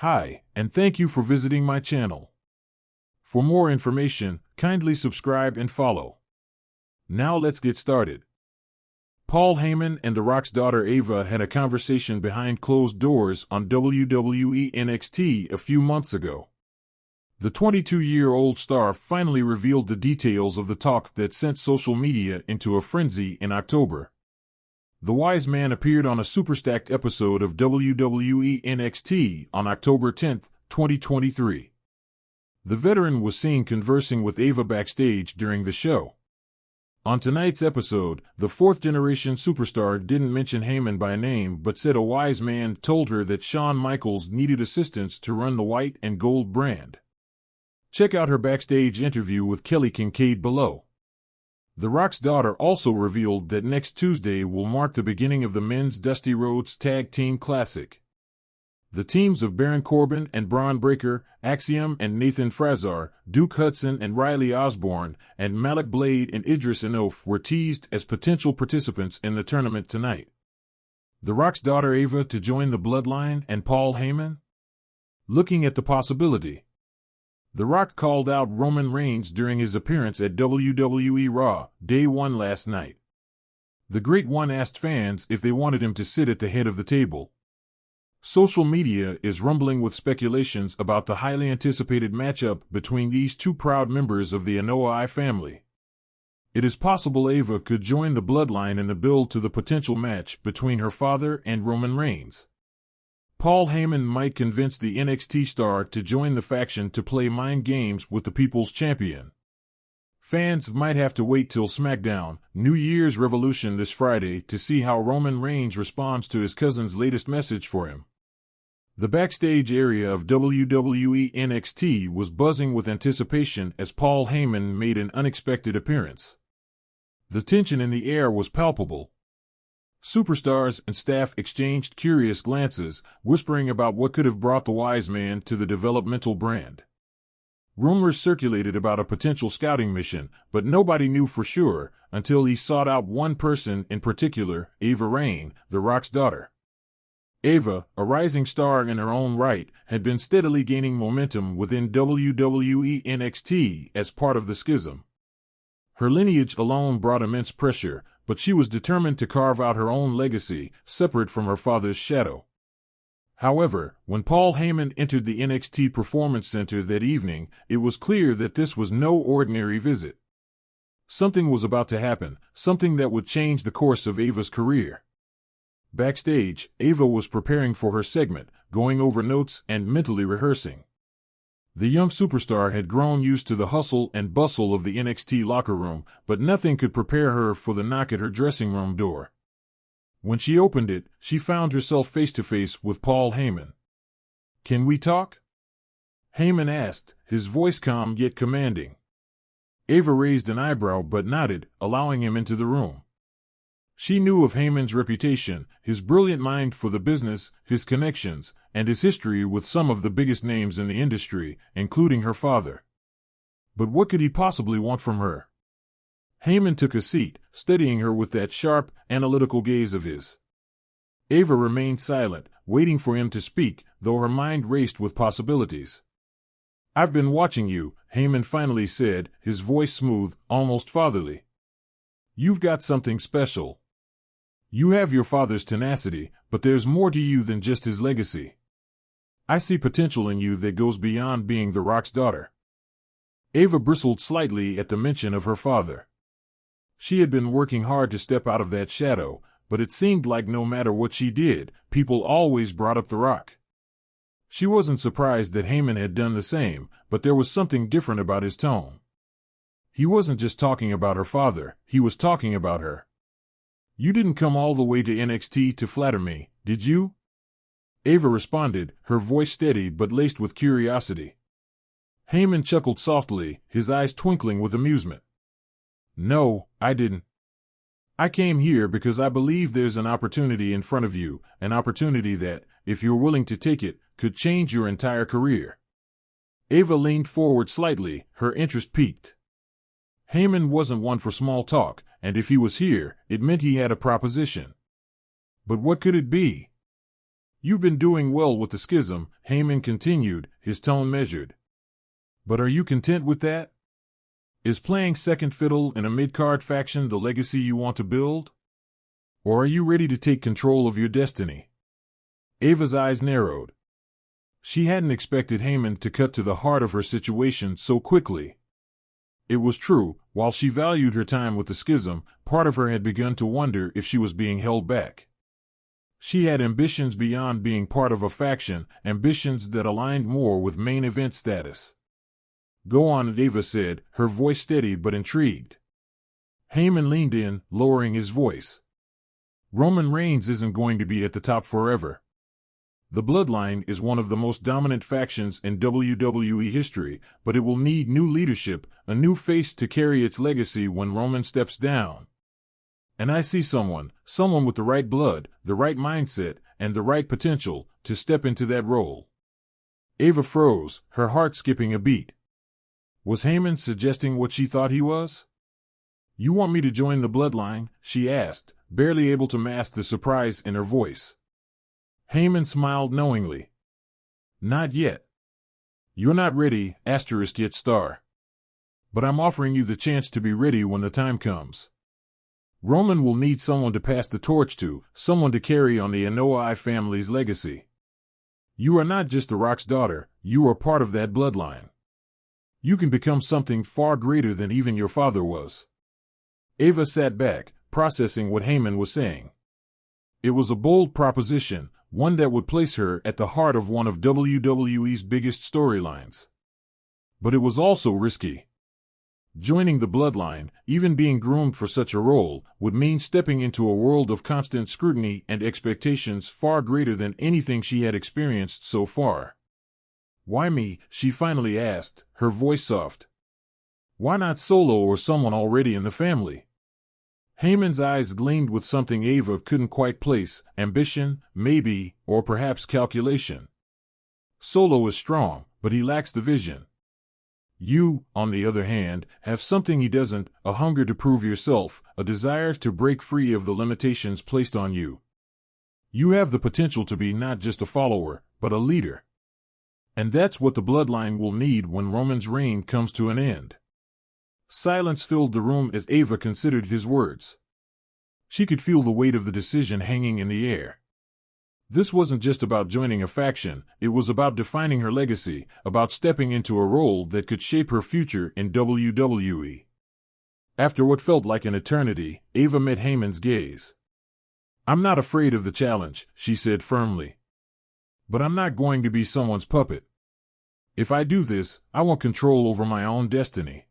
Hi, and thank you for visiting my channel. For more information, kindly subscribe and follow. Now let's get started. Paul Heyman and The Rock's daughter Ava had a conversation behind closed doors on WWE NXT a few months ago. The 22-year-old star finally revealed the details of the talk that sent social media into a frenzy in October. The wise man appeared on a superstacked episode of WWE NXT on October 10, 2023. The veteran was seen conversing with Ava backstage during the show. On tonight's episode, the fourth-generation superstar didn't mention Heyman by name but said a wise man told her that Shawn Michaels needed assistance to run the white and gold brand. Check out her backstage interview with Kelly Kincaid below. The Rock's daughter also revealed that next Tuesday will mark the beginning of the Men's Dusty Rhodes Tag Team Classic. The teams of Baron Corbin and Braun Breaker, Axiom and Nathan Frazer, Duke Hudson and Riley Osborne, and Malik Blade and Idris Enof were teased as potential participants in the tournament tonight. The Rock's daughter Ava to join the Bloodline and Paul Heyman? Looking at the possibility. The Rock called out Roman Reigns during his appearance at WWE Raw, Day 1 last night. The Great One asked fans if they wanted him to sit at the head of the table. Social media is rumbling with speculations about the highly anticipated matchup between these two proud members of the Anoa'i family. It is possible Ava could join the Bloodline in the build to the potential match between her father and Roman Reigns. Paul Heyman might convince the NXT star to join the faction to play mind games with the People's Champion. Fans might have to wait till SmackDown, New Year's Revolution this Friday to see how Roman Reigns responds to his cousin's latest message for him. The backstage area of WWE NXT was buzzing with anticipation as Paul Heyman made an unexpected appearance. The tension in the air was palpable. Superstars and staff exchanged curious glances, whispering about what could have brought the wise man to the developmental brand. Rumors circulated about a potential scouting mission, but nobody knew for sure until he sought out one person in particular, Ava Raine, The Rock's daughter. Ava, a rising star in her own right, had been steadily gaining momentum within WWE NXT as part of the schism. Her lineage alone brought immense pressure, but she was determined to carve out her own legacy, separate from her father's shadow. However, when Paul Heyman entered the NXT Performance Center that evening, it was clear that this was no ordinary visit. Something was about to happen, something that would change the course of Ava's career. Backstage, Ava was preparing for her segment, going over notes and mentally rehearsing. The young superstar had grown used to the hustle and bustle of the NXT locker room, but nothing could prepare her for the knock at her dressing room door. When she opened it, she found herself face-to-face with Paul Heyman. "Can we talk?" Heyman asked, his voice calm yet commanding. Ava raised an eyebrow but nodded, allowing him into the room. She knew of Heyman's reputation, his brilliant mind for the business, his connections, and his history with some of the biggest names in the industry, including her father. But what could he possibly want from her? Heyman took a seat, studying her with that sharp, analytical gaze of his. Ava remained silent, waiting for him to speak, though her mind raced with possibilities. "I've been watching you," Heyman finally said, his voice smooth, almost fatherly. "You've got something special. You have your father's tenacity, but there's more to you than just his legacy. I see potential in you that goes beyond being The Rock's daughter." Ava bristled slightly at the mention of her father. She had been working hard to step out of that shadow, but it seemed like no matter what she did, people always brought up The Rock. She wasn't surprised that Heyman had done the same, but there was something different about his tone. He wasn't just talking about her father, he was talking about her. "You didn't come all the way to NXT to flatter me, did you?" Ava responded, her voice steady but laced with curiosity. Heyman chuckled softly, his eyes twinkling with amusement. "No, I didn't. I came here because I believe there's an opportunity in front of you, an opportunity that, if you're willing to take it, could change your entire career." Ava leaned forward slightly, her interest piqued. Heyman wasn't one for small talk, and if he was here, it meant he had a proposition. But what could it be? You've been doing well with the schism, Heyman continued, his tone measured. But are you content with that? Is playing second fiddle in a mid-card faction the legacy you want to build? Or are you ready to take control of your destiny? Ava's eyes narrowed. She hadn't expected Heyman to cut to the heart of her situation so quickly. It was true, while she valued her time with the schism, part of her had begun to wonder if she was being held back. She had ambitions beyond being part of a faction, ambitions that aligned more with main event status. Go on, Ava said, her voice steady but intrigued. Heyman leaned in, lowering his voice. Roman Reigns isn't going to be at the top forever. The Bloodline is one of the most dominant factions in WWE history, but it will need new leadership, a new face to carry its legacy when Roman steps down. And I see someone with the right blood, the right mindset, and the right potential to step into that role. Ava froze, her heart skipping a beat. Was Heyman suggesting what she thought he was? You want me to join the Bloodline? She asked, barely able to mask the surprise in her voice. Heyman smiled knowingly. Not yet. You're not ready, yet star. But I'm offering you the chance to be ready when the time comes. Roman will need someone to pass the torch to, someone to carry on the Anoa'i family's legacy. You are not just The Rock's daughter, you are part of that bloodline. You can become something far greater than even your father was. Ava sat back, processing what Heyman was saying. It was a bold proposition, one that would place her at the heart of one of WWE's biggest storylines. But it was also risky. Joining the Bloodline, even being groomed for such a role, would mean stepping into a world of constant scrutiny and expectations far greater than anything she had experienced so far. Why me? She finally asked, her voice soft. Why not Solo or someone already in the family? Heyman's eyes gleamed with something Ava couldn't quite place, ambition, maybe, or perhaps calculation. Solo is strong, but he lacks the vision. You, on the other hand, have something he doesn't, a hunger to prove yourself, a desire to break free of the limitations placed on you. You have the potential to be not just a follower, but a leader. And that's what the Bloodline will need when Roman's reign comes to an end. Silence filled the room as Ava considered his words. She could feel the weight of the decision hanging in the air. This wasn't just about joining a faction, it was about defining her legacy, about stepping into a role that could shape her future in WWE. After what felt like an eternity, Ava met Heyman's gaze. I'm not afraid of the challenge, she said firmly. But I'm not going to be someone's puppet. If I do this, I want control over my own destiny.